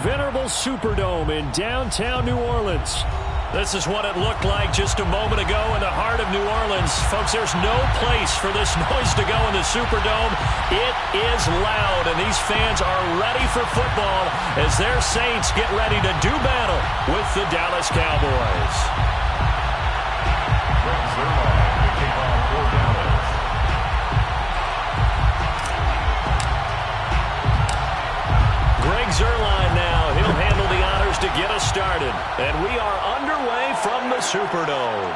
Venerable Superdome in downtown New Orleans. This is what it looked like just a moment ago in the heart of New Orleans. Folks, there's no place for this noise to go in the Superdome. It is loud, and these fans are ready for football as their Saints get ready to do battle with the Dallas Cowboys. Greg Zuerlein now. He'll handle the honors to get us started. And we are underway from the Superdome.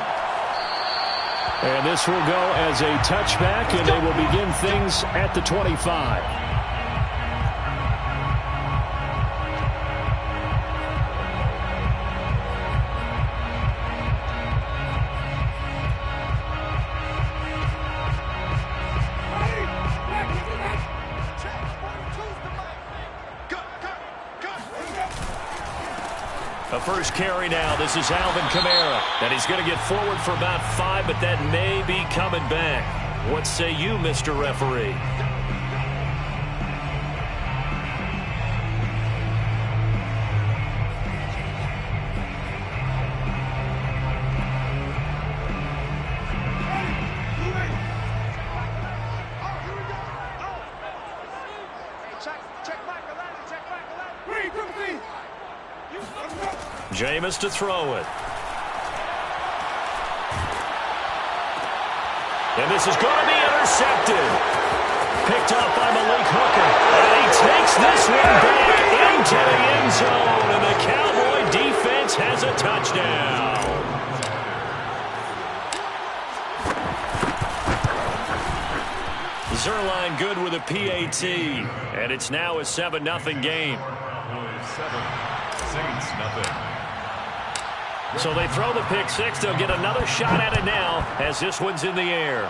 And this will go as a touchback, and they will begin things at the 25. A first carry now. This is Alvin Kamara. And he's going to get forward for about 5, but that may be coming back. What say you, Mr. Referee? Jameis to throw it. And this is going to be intercepted. Picked up by Malik Hooker. And he takes this one back into the end zone. And the Cowboy defense has a touchdown. Zuerlein good with a PAT. And it's now a 7-0 game. 7, Saints nothing. So they throw the pick six. They'll get another shot at it now as this one's in the air.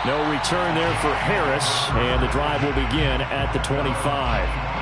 No return there for Harris, and the drive will begin at the 25.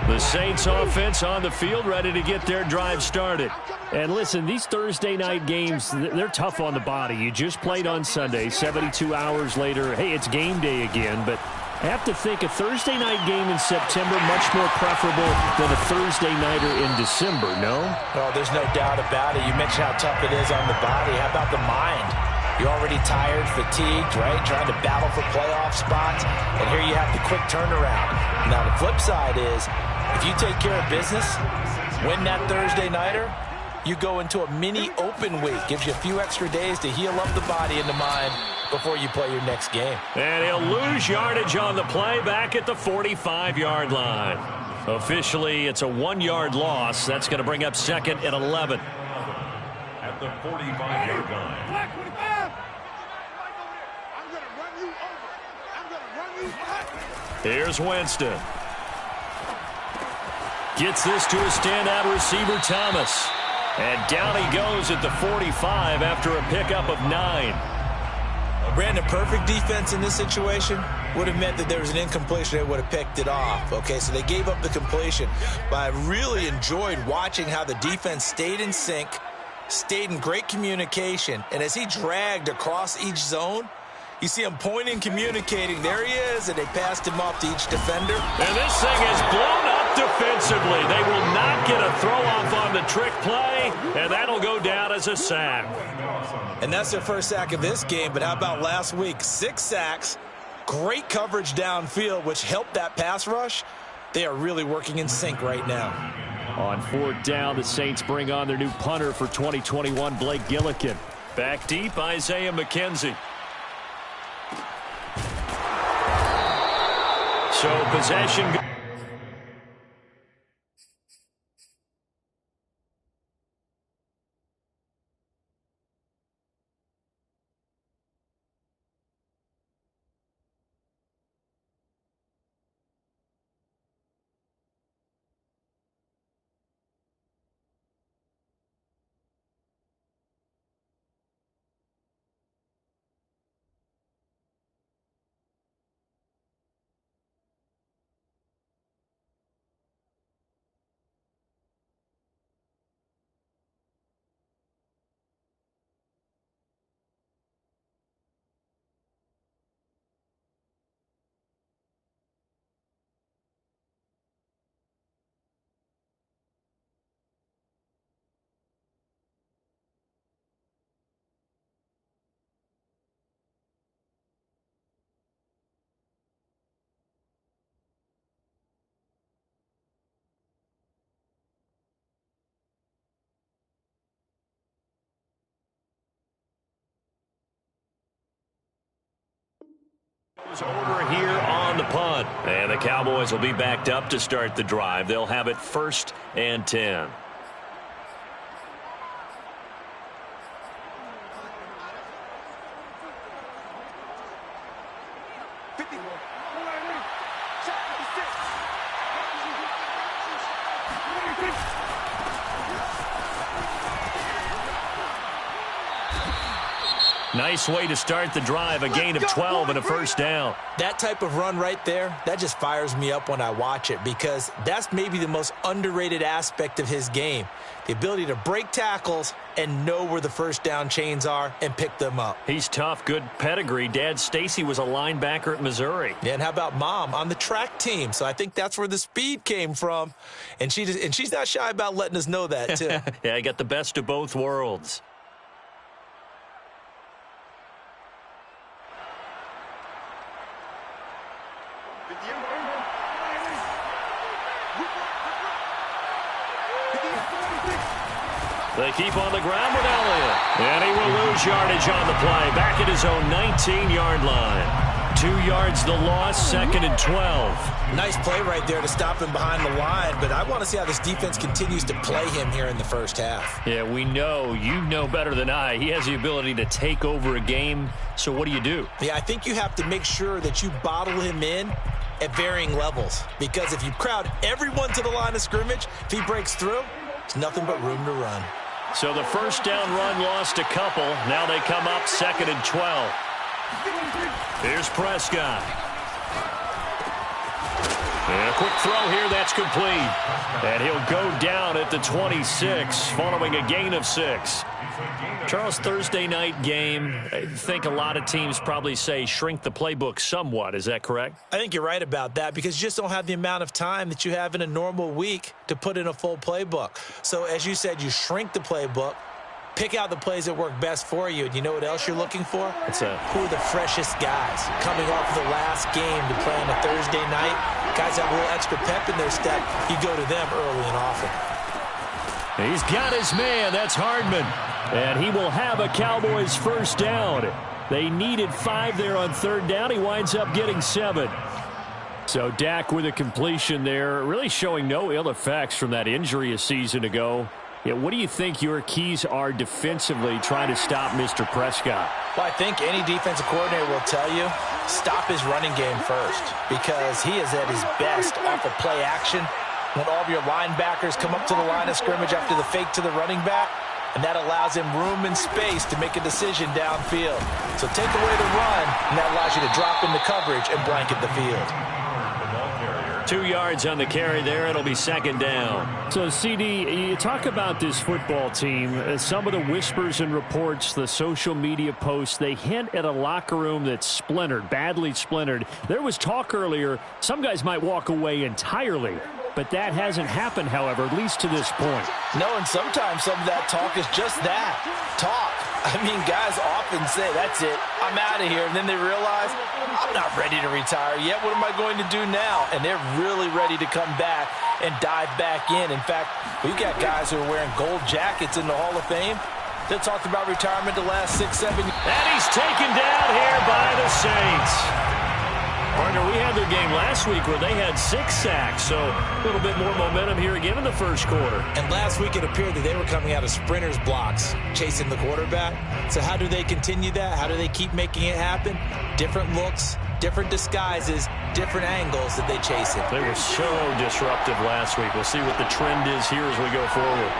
The Saints offense on the field ready to get their drive started. And listen, these Thursday night games, they're tough on the body. You just played on Sunday, 72 hours later. Hey, it's game day again, but I have to think a Thursday night game in September much more preferable than a Thursday nighter in December, no? Oh, there's no doubt about it. You mentioned how tough it is on the body. How about the mind? You're already tired, fatigued, right? Trying to battle for playoff spots. And here you have the quick turnaround. Now, the flip side is, if you take care of business, win that Thursday nighter, you go into a mini open week. Gives you a few extra days to heal up the body and the mind before you play your next game. And he'll lose yardage on the play back at the 45-yard line. Officially, it's a 1-yard loss. That's going to bring up second and 11. At the 45-yard line. Here's Winston. Gets this to a standout receiver, Thomas. And down he goes at the 45 after a pickup of 9. Brandon, perfect defense in this situation would have meant that there was an incompletion. They would have picked it off. Okay, so they gave up the completion. But I really enjoyed watching how the defense stayed in sync, stayed in great communication. And as he dragged across each zone, you see him pointing, communicating. There he is, and they passed him off to each defender. And this thing is blown up defensively. They will not get a throw-off on the trick play, and that'll go down as a sack. And that's their first sack of this game, but how about last week? 6 sacks, great coverage downfield, which helped that pass rush. They are really working in sync right now. On 4th down, the Saints bring on their new punter for 2021, Blake Gillikin. Back deep, Isaiah McKenzie. So possession. Order here on the punt. And the Cowboys will be backed up to start the drive. They'll have it 1st and 10. Nice way to start the drive, a gain of 12 and a 1st down. That type of run right there, that just fires me up when I watch it because that's maybe the most underrated aspect of his game. The ability to break tackles and know where the 1st down chains are and pick them up. He's tough, good pedigree. Dad Stacy was a linebacker at Missouri. Yeah, and how about Mom on the track team? So I think that's where the speed came from. And she's not shy about letting us know that, too. Yeah, I got the best of both worlds. They keep on the ground with Elliott. And he will lose yardage on the play. Back at his own 19-yard line. 2 yards the loss, 2nd and 12. Nice play right there to stop him behind the line, but I want to see how this defense continues to play him here in the 1st half. Yeah, we know. You know better than I. He has the ability to take over a game, so what do? Yeah, I think you have to make sure that you bottle him in at varying levels, because if you crowd everyone to the line of scrimmage, if he breaks through, it's nothing but room to run. So the 1st down run lost a couple. Now they come up 2nd and 12. Here's Prescott. And a quick throw here, that's complete. And he'll go down at the 26 following a gain of 6. Charles, Thursday night game, I think a lot of teams probably say shrink the playbook somewhat. Is that correct? I think you're right about that because you just don't have the amount of time that you have in a normal week to put in a full playbook. So as you said, you shrink the playbook, pick out the plays that work best for you. And you know what else you're looking for? Who are the freshest guys coming off the last game to play on a Thursday night? Guys have a little extra pep in their step. You go to them early and often. He's got his man. That's Hardman. And he will have a Cowboys 1st down. They needed 5 there on 3rd down. He winds up getting 7. So Dak with a completion there, really showing no ill effects from that injury a season ago. Yeah, what do you think your keys are defensively trying to stop Mr. Prescott? Well, I think any defensive coordinator will tell you, stop his running game first because he is at his best off of play action when all of your linebackers come up to the line of scrimmage after the fake to the running back. And that allows him room and space to make a decision downfield. So take away the run, and that allows you to drop into coverage and blanket the field. 2 yards on the carry there. It'll be 2nd down. So, CD, you talk about this football team. Some of the whispers and reports, the social media posts, they hint at a locker room that's splintered, badly splintered. There was talk earlier, some guys might walk away entirely. But that hasn't happened, however, at least to this point. No, and sometimes some of that talk is just that, talk. I mean, guys often say, that's it, I'm out of here. And then they realize, I'm not ready to retire yet. What am I going to do now? And they're really ready to come back and dive back in. In fact, we've got guys who are wearing gold jackets in the Hall of Fame that talked about retirement the last 6, 7 years. And he's taken down here by the Saints. Partner, we had their game last week where they had 6 sacks, so a little bit more momentum here again in the 1st quarter. And last week it appeared that they were coming out of sprinters blocks, chasing the quarterback. So how do they continue that? How do they keep making it happen? Different looks, different disguises, different angles that they chase it. They were so disruptive last week. We'll see what the trend is here as we go forward.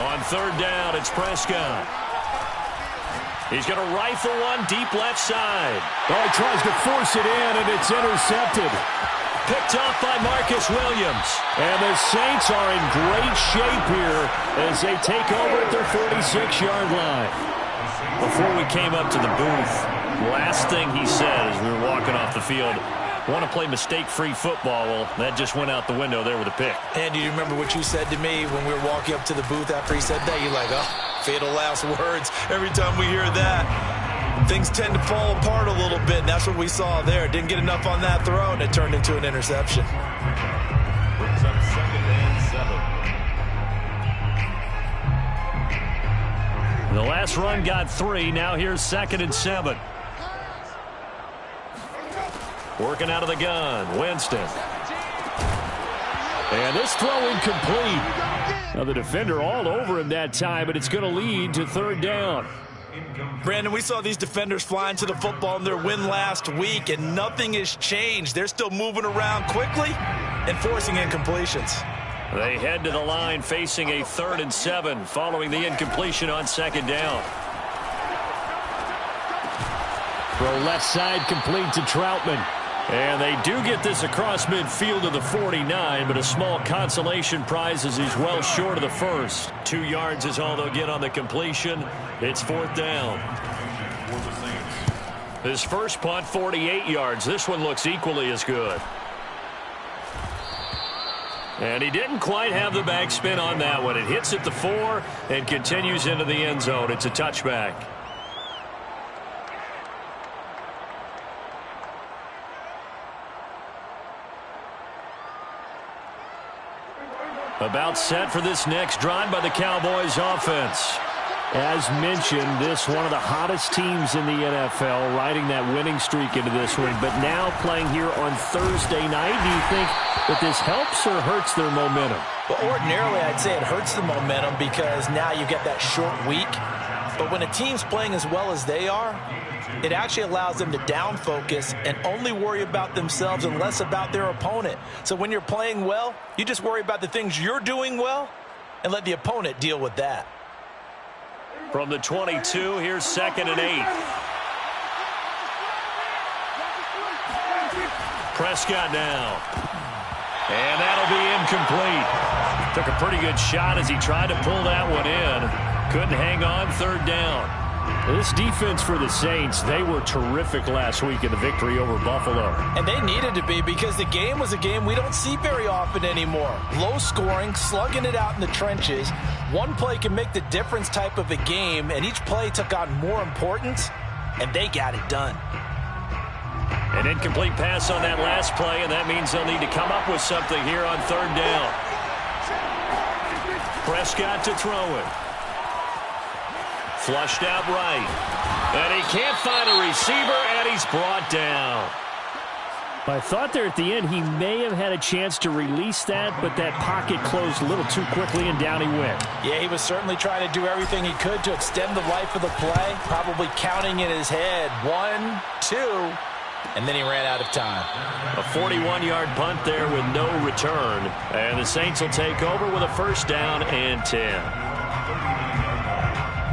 On 3rd down, it's Prescott. He's going to rifle one deep left side. Oh, he tries to force it in, and it's intercepted. Picked off by Marcus Williams. And the Saints are in great shape here as they take over at their 46-yard line. Before we came up to the booth, last thing he said as we were walking off the field, want to play mistake-free football. Well, that just went out the window there with a pick. And do you remember what you said to me when we were walking up to the booth after he said that? You're like, oh. Fatal last words. Every time we hear that, things tend to fall apart a little bit, and that's what we saw there. Didn't get enough on that throw, and it turned into an interception. Brings up 2nd and 7. The last run got 3. Now here's 2nd and 7. Working out of the gun, Winston. And this throw incomplete. Now the defender all over him that time, but it's going to lead to 3rd down. Brandon, we saw these defenders flying to the football in their win last week, and nothing has changed. They're still moving around quickly and forcing incompletions. They head to the line facing a 3rd and 7 following the incompletion on 2nd down. Throw left side complete to Troutman. And they do get this across midfield to the 49, but a small consolation prize as he's well short of the first. 2 yards is all they'll get on the completion. It's 4th down. His first punt, 48 yards. This one looks equally as good. And he didn't quite have the backspin on that one. It hits at the 4 and continues into the end zone. It's a touchback. About set for this next drive by the Cowboys offense. As mentioned, this one of the hottest teams in the NFL, riding that winning streak into this one, but now playing here on Thursday night. Do you think that this helps or hurts their momentum? Well, ordinarily, I'd say it hurts the momentum because now you get that short week. But when a team's playing as well as they are, it actually allows them to down focus and only worry about themselves and less about their opponent. So when you're playing well, you just worry about the things you're doing well and let the opponent deal with that. From the 22, here's 2nd and 8. Prescott now. And that'll be incomplete. Took a pretty good shot as he tried to pull that one in. Couldn't hang on, 3rd down. This defense for the Saints, they were terrific last week in the victory over Buffalo. And they needed to be because the game was a game we don't see very often anymore. Low scoring, slugging it out in the trenches. One play can make the difference type of a game, and each play took on more importance, and they got it done. An incomplete pass on that last play, and that means they'll need to come up with something here on 3rd down. Prescott to throw it. Flushed out right. And he can't find a receiver, and he's brought down. I thought there at the end he may have had a chance to release that, but that pocket closed a little too quickly, and down he went. Yeah, he was certainly trying to do everything he could to extend the life of the play, probably counting in his head 1, 2, and then he ran out of time. A 41-yard punt there with no return, and the Saints will take over with a 1st down and 10.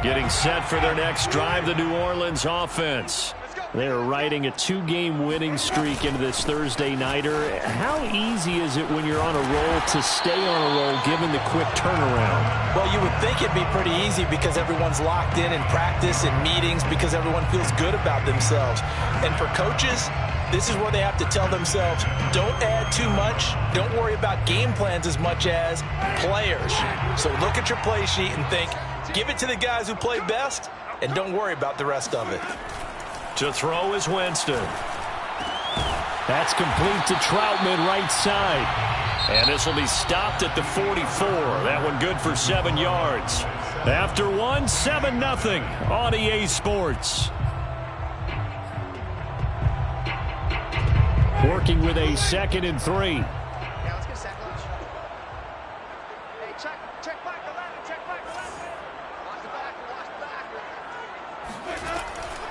Getting set for their next drive, the New Orleans offense. They are riding a 2-game winning streak into this Thursday nighter. How easy is it when you're on a roll to stay on a roll given the quick turnaround? Well, you would think it'd be pretty easy because everyone's locked in practice and meetings because everyone feels good about themselves. And for coaches, this is where they have to tell themselves, don't add too much. Don't worry about game plans as much as players. So look at your play sheet and think, give it to the guys who play best, and don't worry about the rest of it. To throw is Winston. That's complete to Troutman, right side. And this will be stopped at the 44. That one good for 7 yards. After one, 7-0 on EA Sports. Working with a 2nd and 3.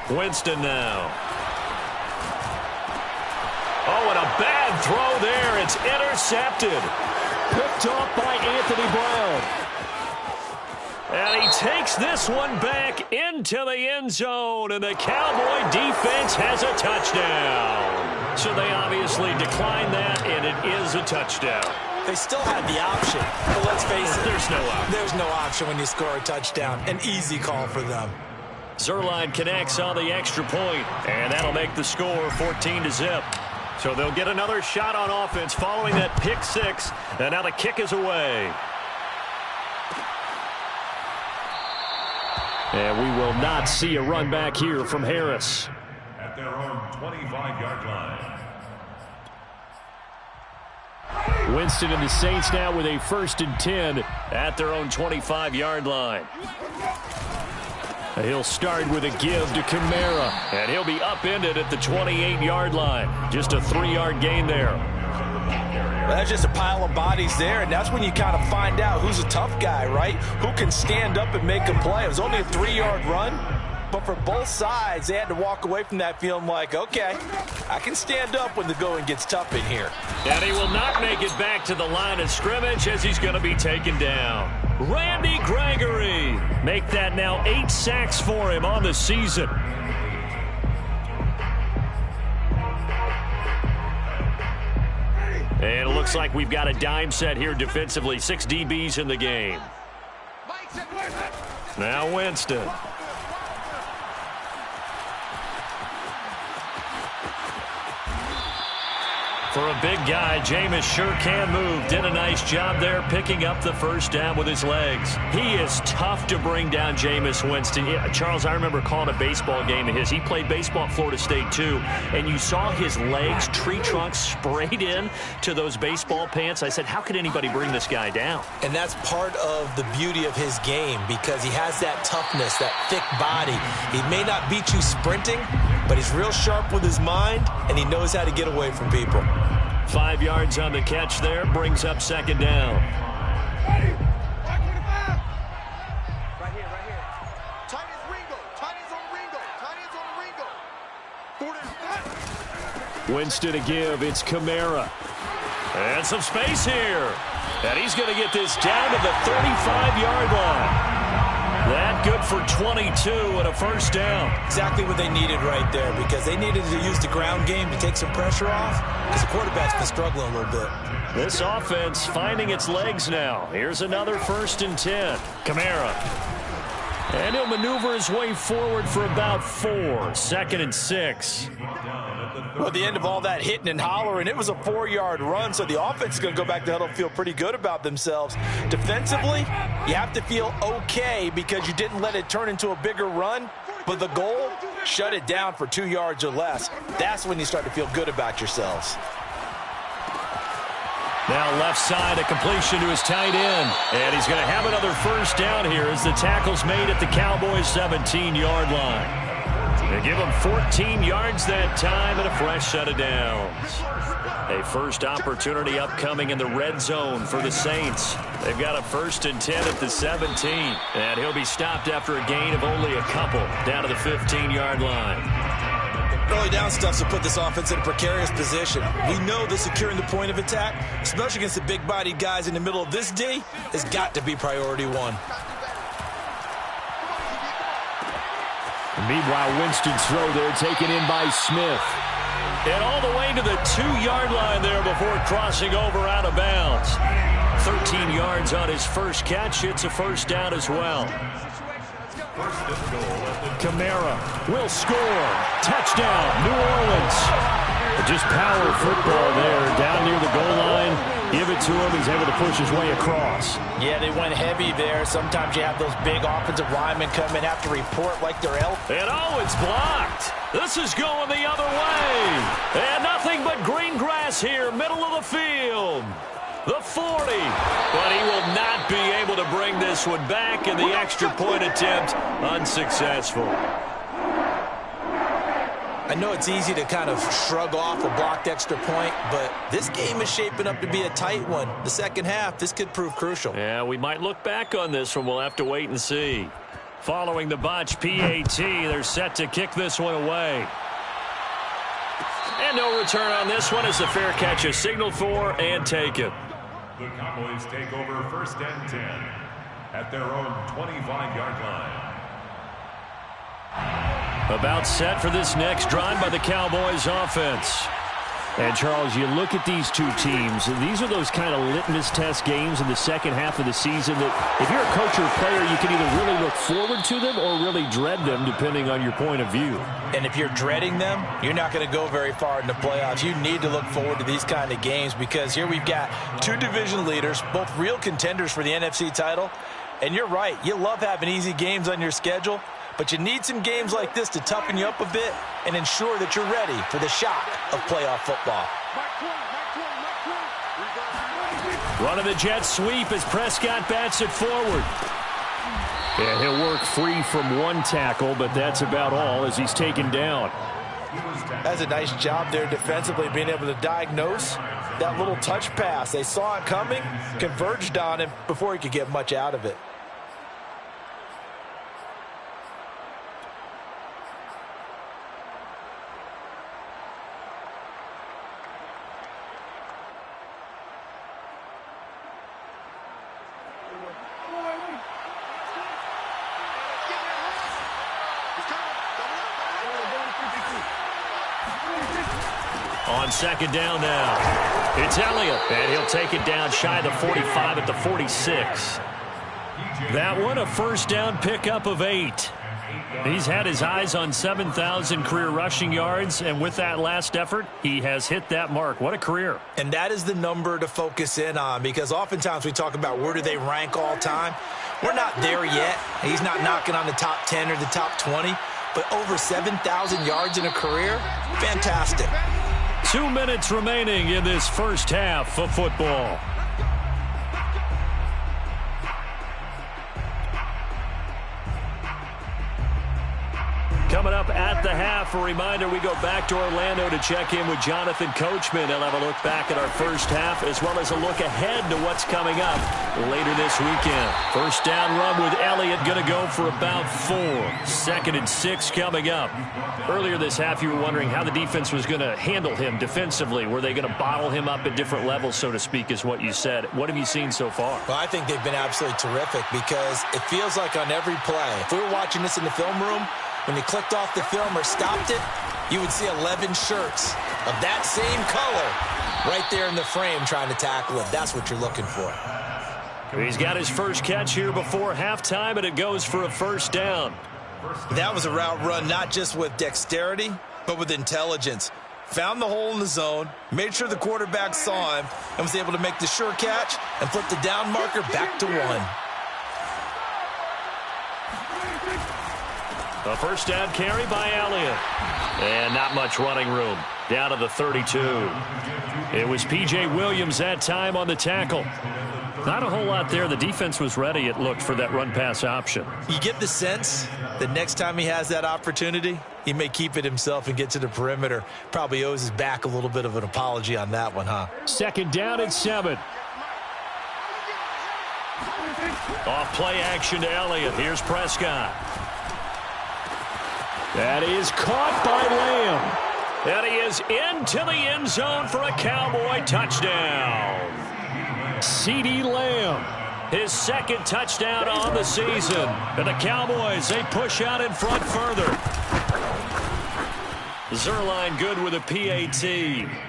Winston now. Oh, and a bad throw there. It's intercepted. Picked off by Anthony Brown. And he takes this one back into the end zone, and the Cowboy defense has a touchdown. So they obviously declined that, and it is a touchdown. They still had the option, but let's face it, there's no option. There's no option when you score a touchdown. An easy call for them. Zerline connects on the extra point, and that'll make the score 14-0. So they'll get another shot on offense following that pick 6, and now the kick is away. And we will not see a run back here from Harris. At their own 25-yard line. Winston and the Saints now with a 1st and 10 at their own 25-yard line. He'll start with a give to Kamara, and he'll be upended at the 28-yard line. Just a 3-yard gain there. Well, that's just a pile of bodies there, and that's when you kind of find out who's a tough guy, right? Who can stand up and make a play. It was only a 3-yard run, but for both sides, they had to walk away from that feeling like, okay, I can stand up when the going gets tough in here. And he will not make it back to the line of scrimmage as he's going to be taken down. Randy Gregory. Make that now 8 sacks for him on the season. And it looks like we've got a dime set here defensively. 6 DBs in the game. Now Winston. For a big guy, Jameis sure can move. Did a nice job there picking up the first down with his legs. He is tough to bring down, Jameis Winston. Yeah, Charles, I remember calling a baseball game of his. He played baseball at Florida State, too. And you saw his legs, tree trunks sprayed in to those baseball pants. I said, how could anybody bring this guy down? And that's part of the beauty of his game because he has that toughness, that thick body. He may not beat you sprinting, but he's real sharp with his mind, and he knows how to get away from people. 5 yards on the catch there, brings up second down. Right here. Tight ends Ringo. Tight ends on Ringo. Tight ends on Ringo. Winston to give. It's Kamara. And some space here. And he's going to get this down to the 35-yard line. That good for 22 and a first down. Exactly what they needed right there because they needed to use the ground game to take some pressure off because the quarterback's been struggling a little bit. This offense finding its legs now. Here's another 1st and 10. Kamara. And he'll maneuver his way forward for about 4. 2nd and 6. Well, at the end of all that hitting and hollering, it was a 4-yard run, so the offense is going to go back to huddle and feel pretty good about themselves. Defensively, you have to feel okay because you didn't let it turn into a bigger run, but the goal, shut it down for 2 yards or less. That's when you start to feel good about yourselves. Now left side, a completion to his tight end. And he's going to have another first down here as the tackle's made at the Cowboys' 17-yard line. They give him 14 yards that time and a fresh set of downs. A first opportunity upcoming in the red zone for the Saints. They've got a 1st and 10 at the 17. And he'll be stopped after a gain of only a couple down to the 15-yard line. Early down stuff to put this offense in a precarious position. We know that securing the point of attack, especially against the big-bodied guys in the middle of this D, has got to be priority 1. Meanwhile, Winston's throw there taken in by Smith. And all the way to the 2-yard line there before crossing over out of bounds. 13 yards on his first catch. It's a first down as well. Kamara will score. Touchdown, New Orleans. Just power football there down near the goal line. Give it to him. He's able to push his way across. Yeah, they went heavy there. Sometimes you have those big offensive linemen come in, have to report like they're elf. And oh, it's blocked. This is going the other way. And nothing but green grass here, middle of the field. The 40. But he will not be able to bring this one back, and the extra point attempt unsuccessful. I know it's easy to kind of shrug off a blocked extra point, but this game is shaping up to be a tight one. The second half, this could prove crucial. Yeah, we might look back on this one. We'll have to wait and see. Following the botch PAT, they're set to kick this one away. And no return on this one as the fair catch is signaled for and taken. The Cowboys take over 1st and 10 at their own 25-yard line. About set for this next drive by the Cowboys offense. And, Charles, you look at these two teams, these are those kind of litmus test games in the second half of the season that if you're a coach or a player, you can either really look forward to them or really dread them, depending on your point of view. And if you're dreading them, you're not going to go very far in the playoffs. You need to look forward to these kind of games because here we've got 2 division leaders, both real contenders for the NFC title. And you're right, you love having easy games on your schedule, but you need some games like this to toughen you up a bit and ensure that you're ready for the shock of playoff football. Running the jet sweep as Prescott bats it forward. Yeah, he'll work free from one tackle, but that's about all as he's taken down. That's a nice job there defensively, being able to diagnose that little touch pass. They saw it coming, converged on him before he could get much out of it. On second down now, it's Elliott, and he'll take it down shy of the 45 at the 46. That one, a first down pickup of 8. He's had his eyes on 7,000 career rushing yards, and with that last effort, he has hit that mark. What a career. And that is the number to focus in on, because oftentimes we talk about where do they rank all time. We're not there yet. He's not knocking on the top 10 or the top 20, but over 7,000 yards in a career, fantastic. 2 minutes remaining in this first half of football. Coming up at the half, a reminder, we go back to Orlando to check in with Jonathan Coachman. He'll have a look back at our first half as well as a look ahead to what's coming up later this weekend. First down run with Elliott, going to go for about 4. 2nd and 6 coming up. Earlier this half, you were wondering how the defense was going to handle him defensively. Were they going to bottle him up at different levels, so to speak, is what you said. What have you seen so far? Well, I think they've been absolutely terrific because it feels like on every play, if we were watching this in the film room, when they clicked off the film or stopped it, you would see 11 shirts of that same color right there in the frame trying to tackle it. That's what you're looking for. He's got his first catch here before halftime, and it goes for a first down. That was a route run not just with dexterity, but with intelligence. Found the hole in the zone, made sure the quarterback saw him, and was able to make the sure catch and flip the down marker back to 1. A first down carry by Elliott. And not much running room. Down to the 32. It was P.J. Williams that time on the tackle. Not a whole lot there. The defense was ready, it looked, for that run-pass option. You get the sense that next time he has that opportunity, he may keep it himself and get to the perimeter. Probably owes his back a little bit of an apology on that one, huh? 2nd down and 7. Off play action to Elliott. Here's Prescott. That is caught by Lamb. And he is into the end zone for a Cowboy touchdown. CeeDee Lamb, his 2nd touchdown on the season. And the Cowboys, they push out in front further. Zuerlein good with a PAT.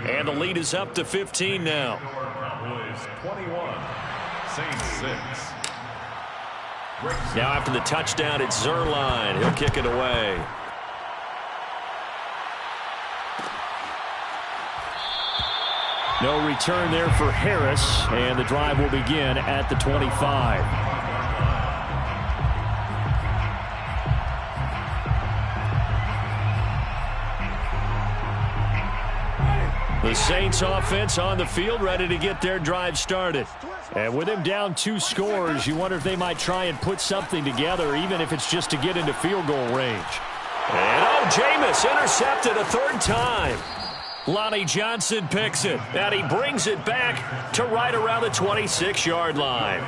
And the lead is up to 15 now. Cowboys 21, Saints 6. Now after the touchdown, it's Zuerlein. He'll kick it away. No return there for Harris, and the drive will begin at the 25. The Saints offense on the field, ready to get their drive started. And with him down 2 scores, you wonder if they might try and put something together, even if it's just to get into field goal range. And Jameis intercepted a 3rd time. Lonnie Johnson picks it, and he brings it back to right around the 26-yard line.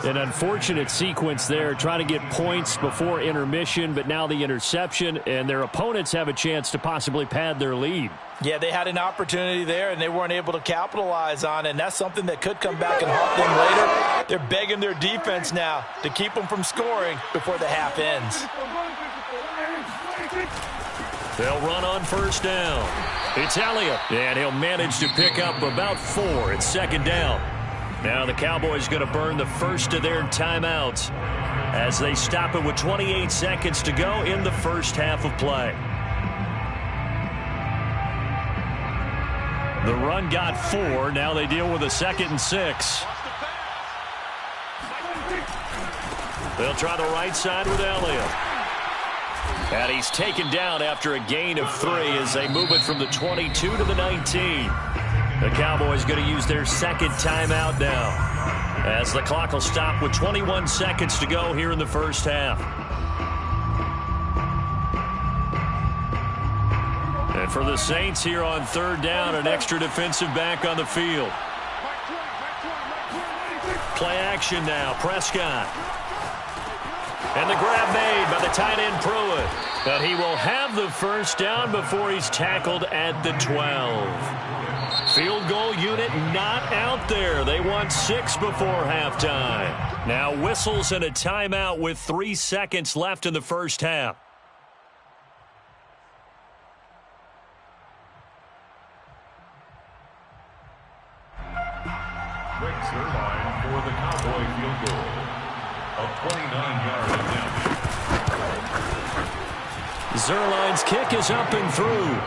An unfortunate sequence there, trying to get points before intermission, but now the interception, and their opponents have a chance to possibly pad their lead. Yeah, they had an opportunity there, and they weren't able to capitalize on it, and that's something that could come back and haunt them later. They're begging their defense now to keep them from scoring before the half ends. They'll run on first down. It's Elliott, and he'll manage to pick up about 4. It's 2nd down. Now the Cowboys going to burn the first of their timeouts as they stop it with 28 seconds to go in the first half of play. The run got 4. Now they deal with a 2nd and 6. They'll try the right side with Elliott. And he's taken down after a gain of 3 as they move it from the 22 to the 19. The Cowboys going to use their second timeout now, as the clock will stop with 21 seconds to go here in the first half. And for the Saints here on third down, an extra defensive back on the field. Play action now, Prescott. And the grab made by the tight end Pruitt. But he will have the first down before he's tackled at the 12. Field goal unit not out there. They want 6 before halftime. Now whistles and a timeout with 3 seconds left in the first half. For the Cowboy field goal of 29 yards down. Zerline's kick is up and through.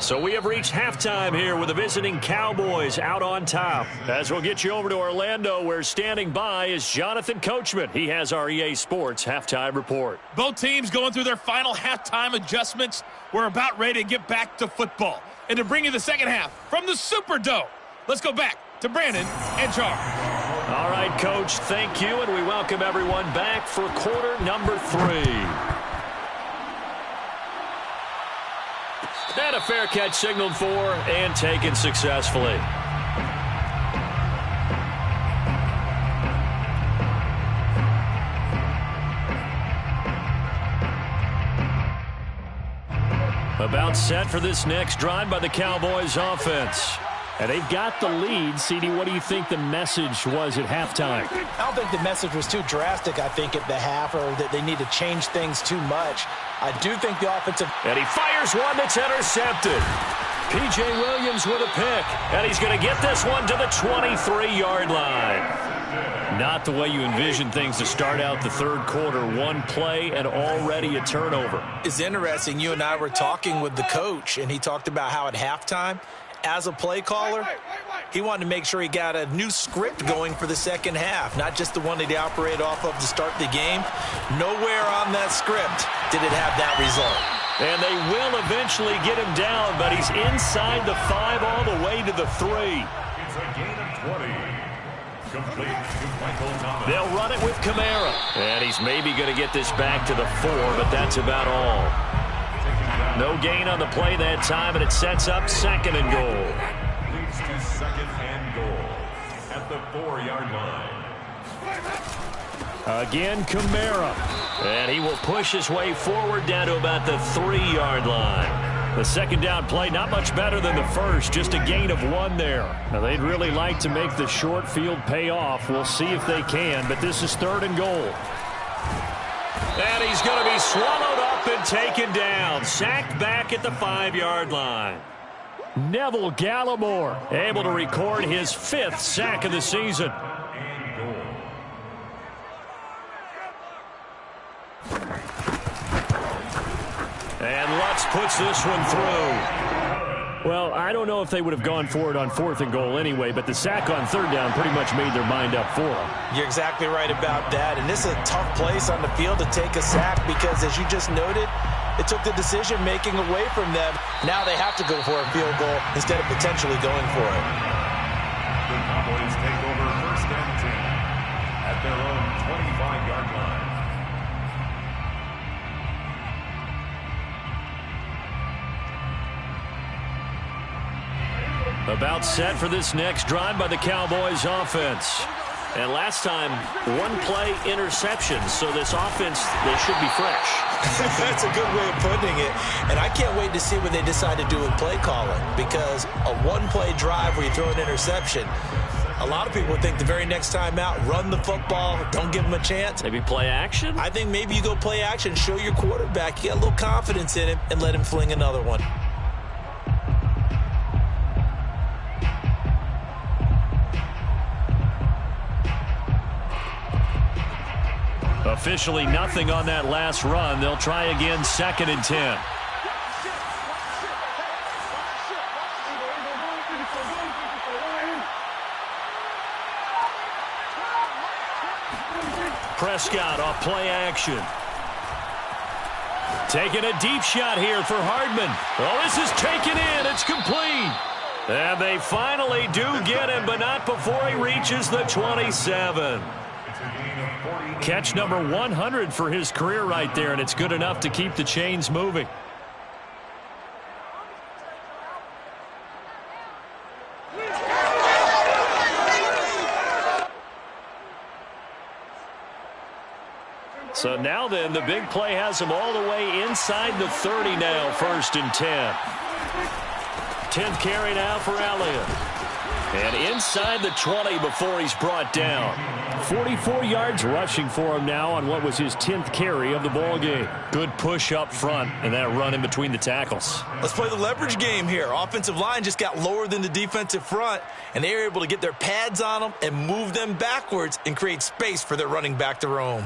So we have reached halftime here with the visiting Cowboys out on top. As we'll get you over to Orlando, where standing by is Jonathan Coachman. He has our EA Sports halftime report. Both teams going through their final halftime adjustments. We're about ready to get back to football. And to bring you the second half from the Superdome, let's go back to Brandon and Charles. All right, Coach, thank you, and we welcome everyone back for quarter number 3. And a fair catch signaled for and taken successfully. About set for this next drive by the Cowboys offense. And they've got the lead. CD, what do you think the message was at halftime? I don't think the message was too drastic, I think, at the half, or that they need to change things too much. I do think the offensive... And he fires one that's intercepted. P.J. Williams with a pick. And he's going to get this one to the 23-yard line. Not the way you envision things to start out the third quarter. One play and already a turnover. It's interesting. You and I were talking with the coach, and he talked about how at halftime, as a play caller, he wanted to make sure he got a new script going for the second half, not just the one that he operated off of to start the game. Nowhere on that script did it have that result. And they will eventually get him down, but he's inside the 5 all the way to the 3. It's a gain of 20. Complete to Michael Thomas. They'll run it with Kamara. And he's maybe going to get this back to the 4, but that's about all. No gain on the play that time, and it sets up second and goal. Leads to second and goal at the 4-yard line. Again, Kamara. And he will push his way forward down to about the 3-yard line. The second down play, not much better than the first, just a gain of 1 there. Now, they'd really like to make the short field pay off. We'll see if they can, but this is third and goal. And he's going to be swallowed up and taken down. Sacked back at the 5-yard line. Neville Gallimore able to record his 5th sack of the season. And Lutz puts this one through. Well, I don't know if they would have gone for it on 4th and goal anyway, but the sack on 3rd down pretty much made their mind up for them. You're exactly right about that, and this is a tough place on the field to take a sack because, as you just noted, it took the decision-making away from them. Now they have to go for a field goal instead of potentially going for it. The Cowboys take over first and 10 at their own 25-yard line. About set for this next drive by the Cowboys offense. And last time, 1-play interception. So this offense, they should be fresh. That's a good way of putting it. And I can't wait to see what they decide to do with play calling, because a 1-play drive where you throw an interception, a lot of people think the very next time out, run the football, don't give them a chance. Maybe play action? I think maybe you go play action, show your quarterback you got a little confidence in him, and let him fling another one. Officially nothing on that last run. They'll try again, 2nd and 10. Prescott off play action. Taking a deep shot here for Hardman. Oh, this is taken in. It's complete. And they finally do get him, but not before he reaches the 27. Catch number 100 for his career right there, and it's good enough to keep the chains moving. So now then, the big play has him all the way inside the 30 now, 1st and 10. 10th carry now for Elliott. And inside the 20 before he's brought down. 44 yards rushing for him now on what was his 10th carry of the ball game. Good push up front and that run in between the tackles. Let's play the leverage game here. Offensive line just got lower than the defensive front, and they were able to get their pads on them and move them backwards and create space for their running back to roam.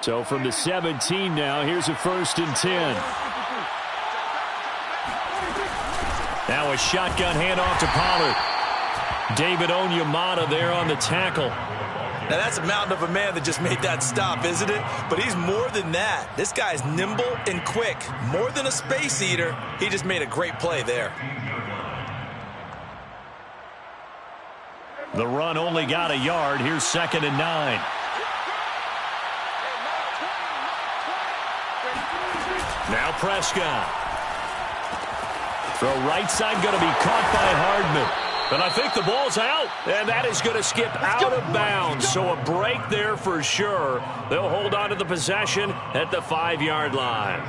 So from the 17 now, here's a 1st and 10. Now a shotgun handoff to Pollard. David Onyemata there on the tackle. Now that's a mountain of a man that just made that stop, isn't it? But he's more than that. This guy's nimble and quick. More than a space eater. He just made a great play there. The run only got a yard. Here's 2nd and 9. Now Prescott. Throw right side going to be caught by Hardman. And I think the ball's out. And that is going to skip out of bounds. So a break there for sure. They'll hold on to the possession at the 5-yard line.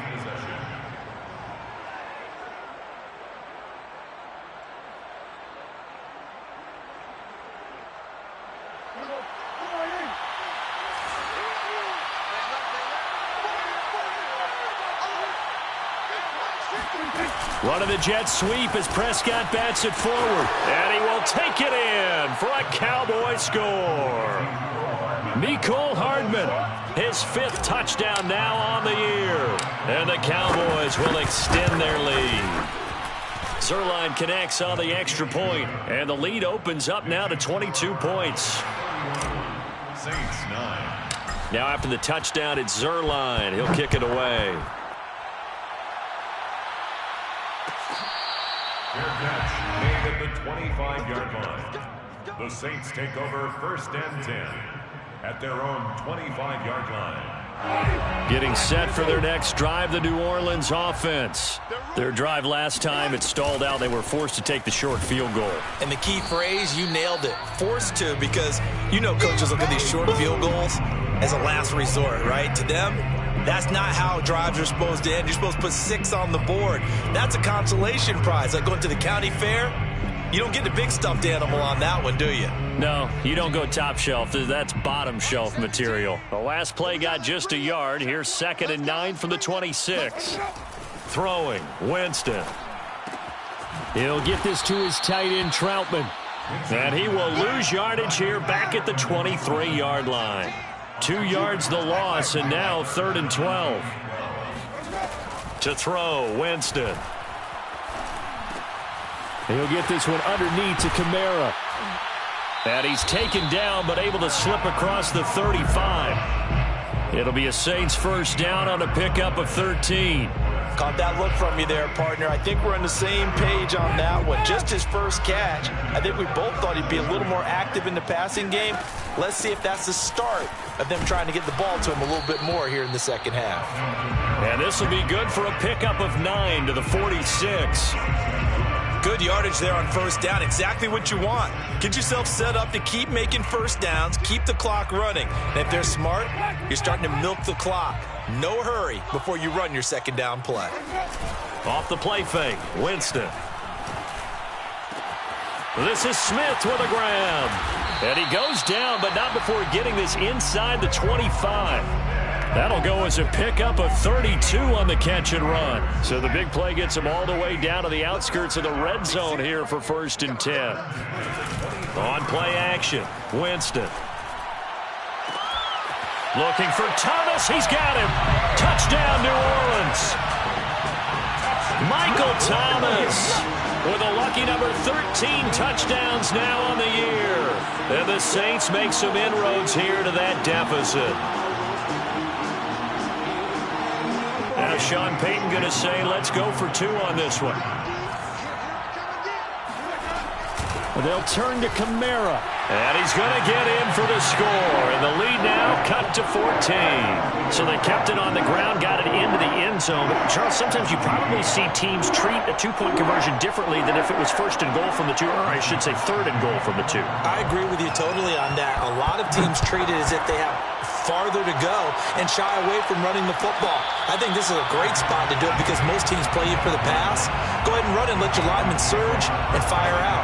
Running the jet sweep as Prescott bats it forward. And he will take it in for a Cowboy score. Mecole Hardman, his 5th touchdown now on the year. And the Cowboys will extend their lead. Zuerlein connects on the extra point, and the lead opens up now to 22 points. Saints 9. Now after the touchdown, it's Zuerlein. He'll kick it away. Fair catch made at the 25-yard line. The Saints take over 1st and 10 at their own 25-yard line. Getting set for their next drive, the New Orleans offense. Their drive last time, it stalled out. They were forced to take the short field goal. And the key phrase, you nailed it. Forced to, because you know coaches look at these short field goals as a last resort, right? To them, that's not how drives are supposed to end. You're supposed to put 6 on the board. That's a consolation prize. Like going to the county fair, you don't get the big stuffed animal on that one, do you? No, you don't go top shelf. That's bottom shelf material. The last play got just a yard. Here's 2nd and 9 from the 26. Throwing, Winston. He'll get this to his tight end, Troutman. And he will lose yardage here back at the 23-yard line. 2 yards the loss, and now 3rd and 12. To throw, Winston. He'll get this one underneath to Kamara. And he's taken down, but able to slip across the 35. It'll be a Saints 1st down on a pickup of 13. Caught that look from you there, partner. I think we're on the same page on that one. Just his first catch. I think we both thought he'd be a little more active in the passing game. Let's see if that's the start of them trying to get the ball to him a little bit more here in the second half. And this will be good for a pickup of 9 to the 46. Good yardage there on 1st down. Exactly what you want. Get yourself set up to keep making 1st downs, keep the clock running. And if they're smart, you're starting to milk the clock. No hurry before you run your 2nd down play. Off the play fake, Winston. This is Smith with a grab. And he goes down, but not before getting this inside the 25. That'll go as a pickup of 32 on the catch and run. So the big play gets him all the way down to the outskirts of the red zone here for 1st and 10. On play action, Winston. Looking for Thomas. He's got him. Touchdown, New Orleans. Michael Thomas with a lucky number 13 touchdowns now on the year. And the Saints make some inroads here to that deficit. And a Sean Payton going to say, let's go for 2 on this one. They'll turn to Kamara. And he's going to get in for the score. And the lead now cut to 14. So they kept it on the ground, got it into the end zone. But, Charles, sometimes you probably see teams treat a 2-point conversion differently than if it was first and goal from the 2, or I should say third and goal from the 2. I agree with you totally on that. A lot of teams treat it as if they have farther to go and shy away from running the football. I think this is a great spot to do it because most teams play you for the pass. Go ahead and run and let your linemen surge and fire out.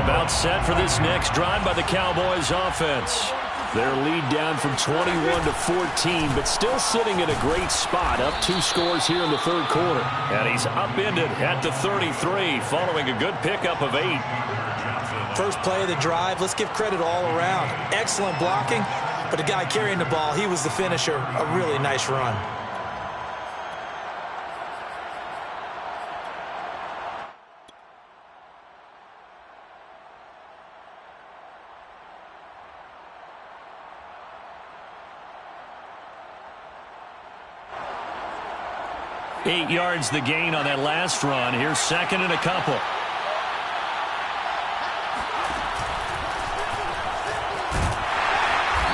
About set for this next drive by the Cowboys offense. Their lead down from 21 to 14, but still sitting in a great spot. Up 2 scores here in the third quarter. And he's upended at the 33, following a good pickup of 8. First play of the drive, let's give credit all around. Excellent blocking, but the guy carrying the ball, he was the finisher. A really nice run. Eight yards the gain on that last run. Here's second and a couple.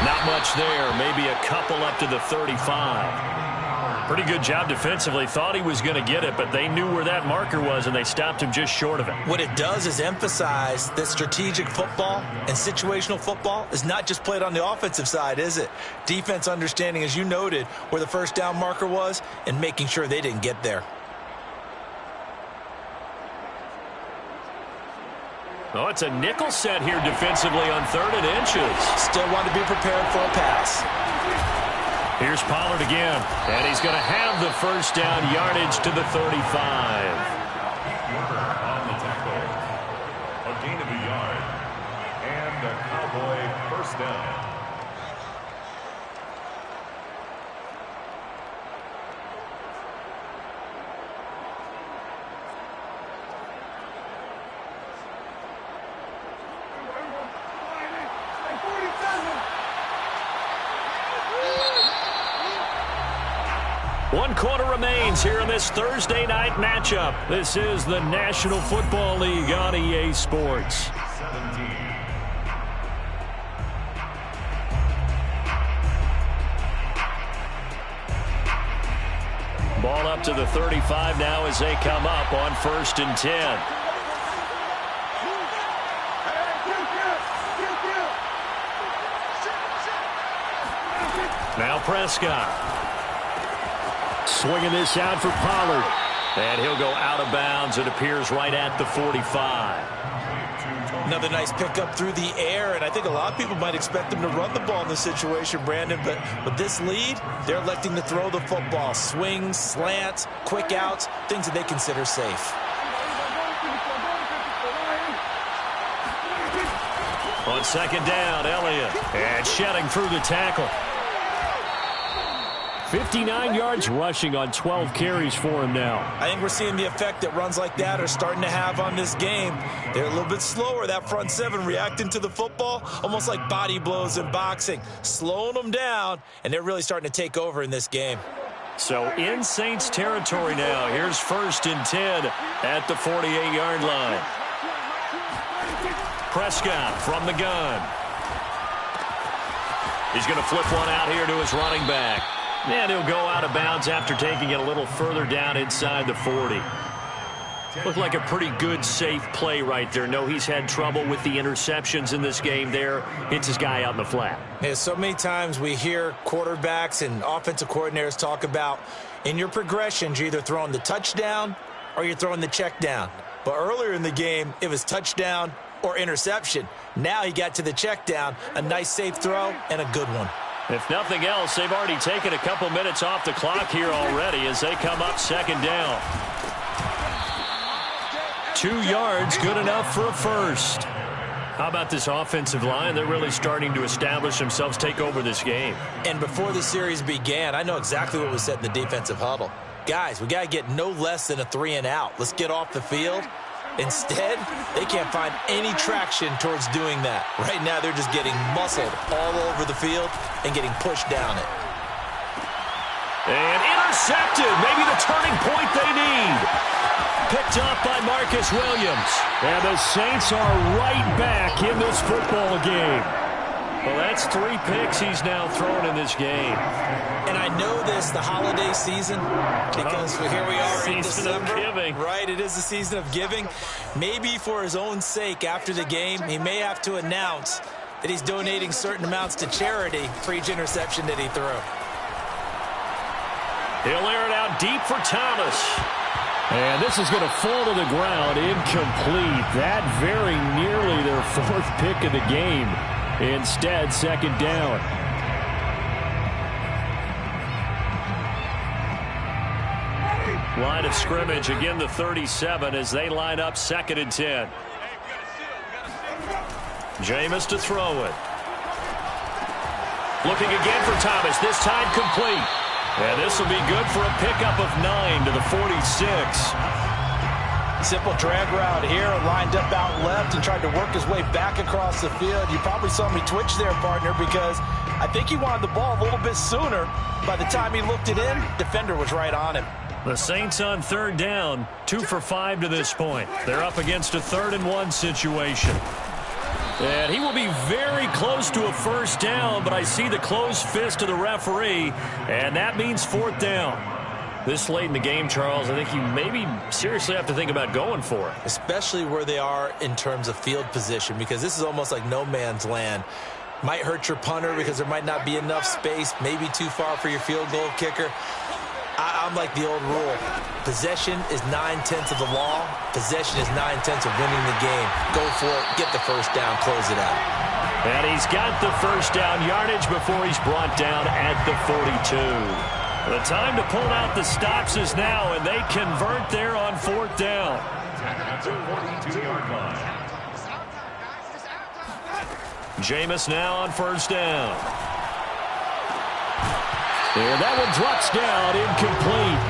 Not much there. Maybe a couple up to the 35. Pretty good job defensively. Thought he was going to get it, but they knew where that marker was, and they stopped him just short of it. What it does is emphasize that strategic football and situational football is not just played on the offensive side, is it? Defense understanding, as you noted, where the first down marker was and making sure they didn't get there. Oh, it's a nickel set here defensively on 3rd and inches. Still want to be prepared for a pass. Here's Pollard again, and he's going to have the first down, yardage to the 35. On the tackle, a gain of a yard, and a Cowboy first down. One quarter remains here in this Thursday night matchup. This is the National Football League on EA Sports. 17. Ball up to the 35 now as they come up on 1st and 10. Now Prescott. Swinging this out for Pollard. And he'll go out of bounds. It appears right at the 45. Another nice pickup through the air, and I think a lot of people might expect them to run the ball in this situation, Brandon, but with this lead, they're electing to throw the football. Swings, slants, quick outs, things that they consider safe. On 2nd down, Elliott. And shedding through the tackle. 59 yards rushing on 12 carries for him now. I think we're seeing the effect that runs like that are starting to have on this game. They're a little bit slower, that front 7 reacting to the football, almost like body blows in boxing, slowing them down, and they're really starting to take over in this game. So in Saints territory now. Here's 1st and 10 at the 48-yard line. Prescott from the gun. He's going to flip one out here to his running back. And he'll go out of bounds after taking it a little further down inside the 40. Looked like a pretty good, safe play right there. No, he's had trouble with the interceptions in this game there. Hits his guy out in the flat. Yeah, so many times we hear quarterbacks and offensive coordinators talk about in your progressions, you're either throwing the touchdown or you're throwing the check down. But earlier in the game, it was touchdown or interception. Now he got to the check down, a nice safe throw and a good one. If nothing else, they've already taken a couple minutes off the clock here already as they come up 2nd down. 2 yards, good enough for a first. How about this offensive line? They're really starting to establish themselves, take over this game. And before the series began, I know exactly what was said in the defensive huddle. Guys, we got to get no less than a 3 and out. Let's get off the field. Instead, they can't find any traction towards doing that. Right now, they're just getting muscled all over the field and getting pushed down it. And intercepted. Maybe the turning point they need. Picked up by Marcus Williams. And the Saints are right back in this football game. Well, that's 3 picks he's now thrown in this game. And I know this, the holiday season, because here we are in December. Season of giving. Right, it is the season of giving. Maybe for his own sake after the game, he may have to announce that he's donating certain amounts to charity for each interception that he threw. He'll air it out deep for Thomas. And this is going to fall to the ground, incomplete. That very nearly their 4th pick of the game. Instead, 2nd down. Line of scrimmage, again the 37 as they line up 2nd and 10. Jameis to throw it. Looking again for Thomas, this time complete. And this will be good for a pickup of 9 to the 46. Simple drag route here, lined up out left and tried to work his way back across the field. You probably saw me twitch there, partner, because I think he wanted the ball a little bit sooner. By the time he looked it in, defender was right on him. The Saints on 3rd down, 2 for 5 to this point. They're up against a 3rd and 1 situation. And he will be very close to a 1st down, but I see the closed fist of the referee, and that means 4th down. This late in the game, Charles, I think you maybe seriously have to think about going for it. Especially where they are in terms of field position, because this is almost like no man's land. Might hurt your punter because there might not be enough space, maybe too far for your field goal kicker. I'm like the old rule. Possession is 9/10 of the law. Possession is 9/10 of winning the game. Go for it. Get the 1st down. Close it out. And he's got the 1st down yardage before he's brought down at the 42. The time to pull out the stops is now, and they convert there on 4th down. At the 42-yard line. Jameis now on 1st down. And that one drops down, incomplete.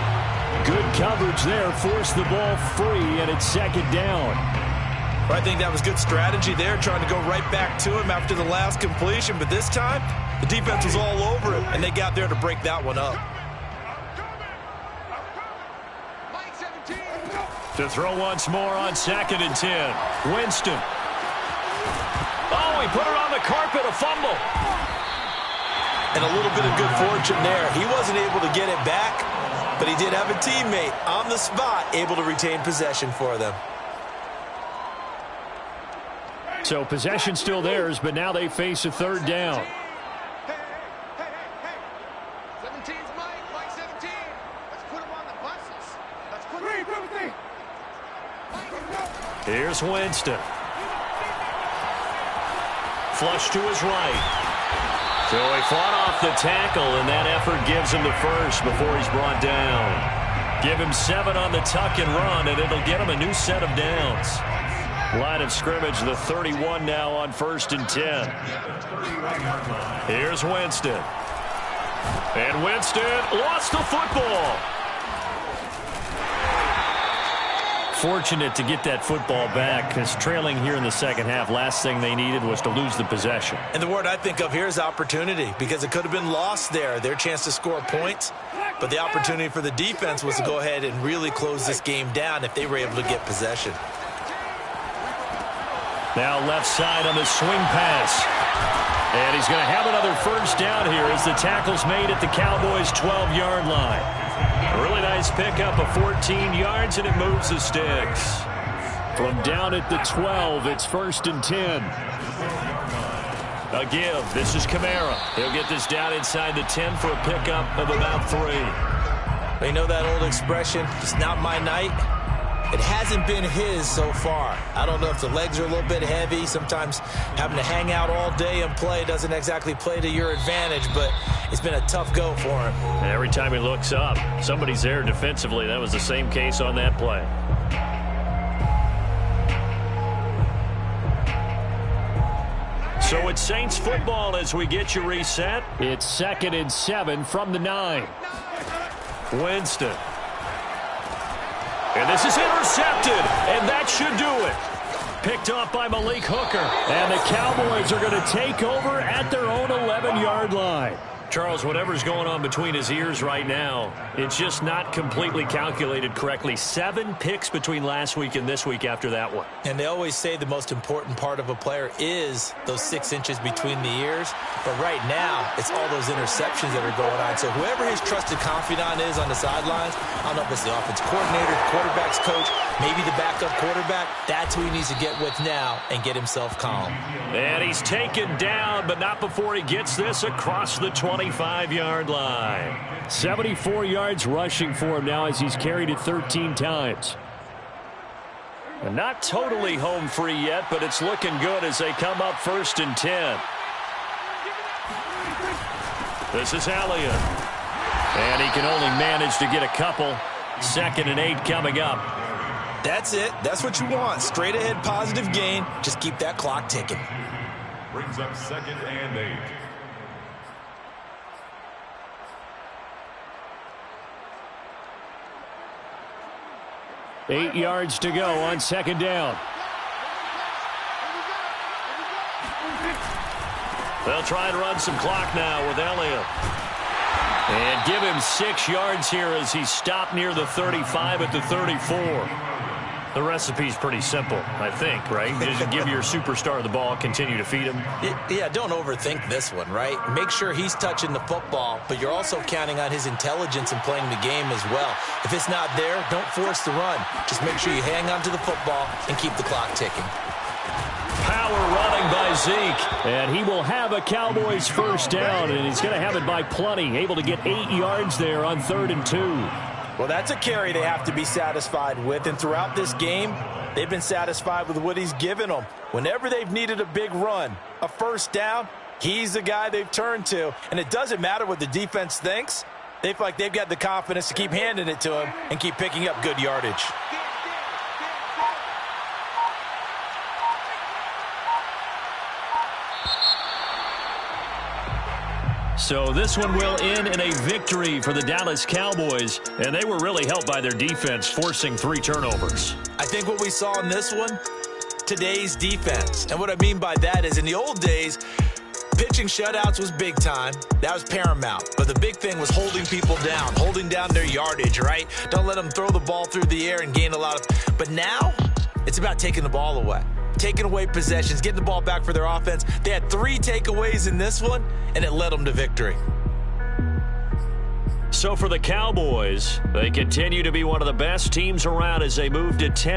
Good coverage there, forced the ball free, and it's 2nd down. I think that was good strategy there, trying to go right back to him after the last completion. But this time, the defense was all over him, and they got there to break that one up. To throw once more on 2nd and 10. Winston. Oh, he put it on the carpet, a fumble. And a little bit of good fortune there. He wasn't able to get it back, but he did have a teammate on the spot able to retain possession for them. So possession still theirs, but now they face a 3rd down. Hey. 17's Mike 17. Let's put him on the buses. Let's put him Here's Winston. Flush to his right. So he fought off the tackle, and that effort gives him the 1st before he's brought down. Give him 7 on the tuck and run, and it'll get him a new set of downs. Line of scrimmage, the 31 now on 1st and 10. Here's Winston. And Winston lost the football. Fortunate to get that football back, because trailing here in the 2nd half, last thing they needed was to lose the possession. And the word I think of here is opportunity, because it could have been lost there, their chance to score points. But the opportunity for the defense was to go ahead and really close this game down if they were able to get possession. Now left side on the swing pass. And he's going to have another 1st down here as the tackle's made at the Cowboys' 12-yard line. A really nice pickup of 14 yards, and it moves the sticks. From down at the 12, it's 1st and 10. A give. This is Kamara. He'll get this down inside the 10 for a pickup of about 3. You know that old expression, it's not my night? It hasn't been his so far. I don't know if the legs are a little bit heavy. Sometimes having to hang out all day and play doesn't exactly play to your advantage, but it's been a tough go for him. And every time he looks up, somebody's there defensively. That was the same case on that play. So it's Saints football as we get you reset. It's 2nd and 7 from the 9. Winston. And this is intercepted, and that should do it. Picked off by Malik Hooker. And the Cowboys are going to take over at their own 11-yard line. Charles, whatever's going on between his ears right now, it's just not completely calculated correctly. 7 picks between last week and this week after that one. And they always say the most important part of a player is those 6 inches between the ears. But right now, it's all those interceptions that are going on. So whoever his trusted confidant is on the sidelines, I don't know if it's the offense coordinator, the quarterback's coach, maybe the backup quarterback, that's who he needs to get with now and get himself calm. And he's taken down, but not before he gets this across the 25-yard line. 74 yards rushing for him now as he's carried it 13 times. And not totally home free yet, but it's looking good as they come up 1st and 10. This is Elliott. And he can only manage to get a couple. 2nd and 8 coming up. That's it. That's what you want. Straight ahead positive gain. Just keep that clock ticking. Brings up 2nd and 8. Eight yards to go on 2nd down. They'll try and run some clock now with Elliott. And give him 6 yards here as he's stopped near the 35 at the 34. The recipe's pretty simple, I think, right? Just give your superstar the ball, continue to feed him. Yeah, don't overthink this one, right? Make sure he's touching the football, but you're also counting on his intelligence in playing the game as well. If it's not there, don't force the run. Just make sure you hang on to the football and keep the clock ticking. Power running by Zeke. And he will have a Cowboys 1st down, and he's going to have it by plenty. Able to get 8 yards there on 3rd and 2. Well, that's a carry they have to be satisfied with, and throughout this game, they've been satisfied with what he's given them. Whenever they've needed a big run, a 1st down, he's the guy they've turned to. And it doesn't matter what the defense thinks. They feel like they've got the confidence to keep handing it to him and keep picking up good yardage. So this one will end in a victory for the Dallas Cowboys, and they were really helped by their defense, forcing 3 turnovers. I think what we saw in this one, today's defense. And what I mean by that is in the old days, pitching shutouts was big time. That was paramount. But the big thing was holding people down, holding down their yardage, right? Don't let them throw the ball through the air and gain a lot of... But now, it's about taking the ball away. Taking away possessions, getting the ball back for their offense. They had 3 takeaways in this one, and it led them to victory. So for the Cowboys, they continue to be one of the best teams around as they move to 10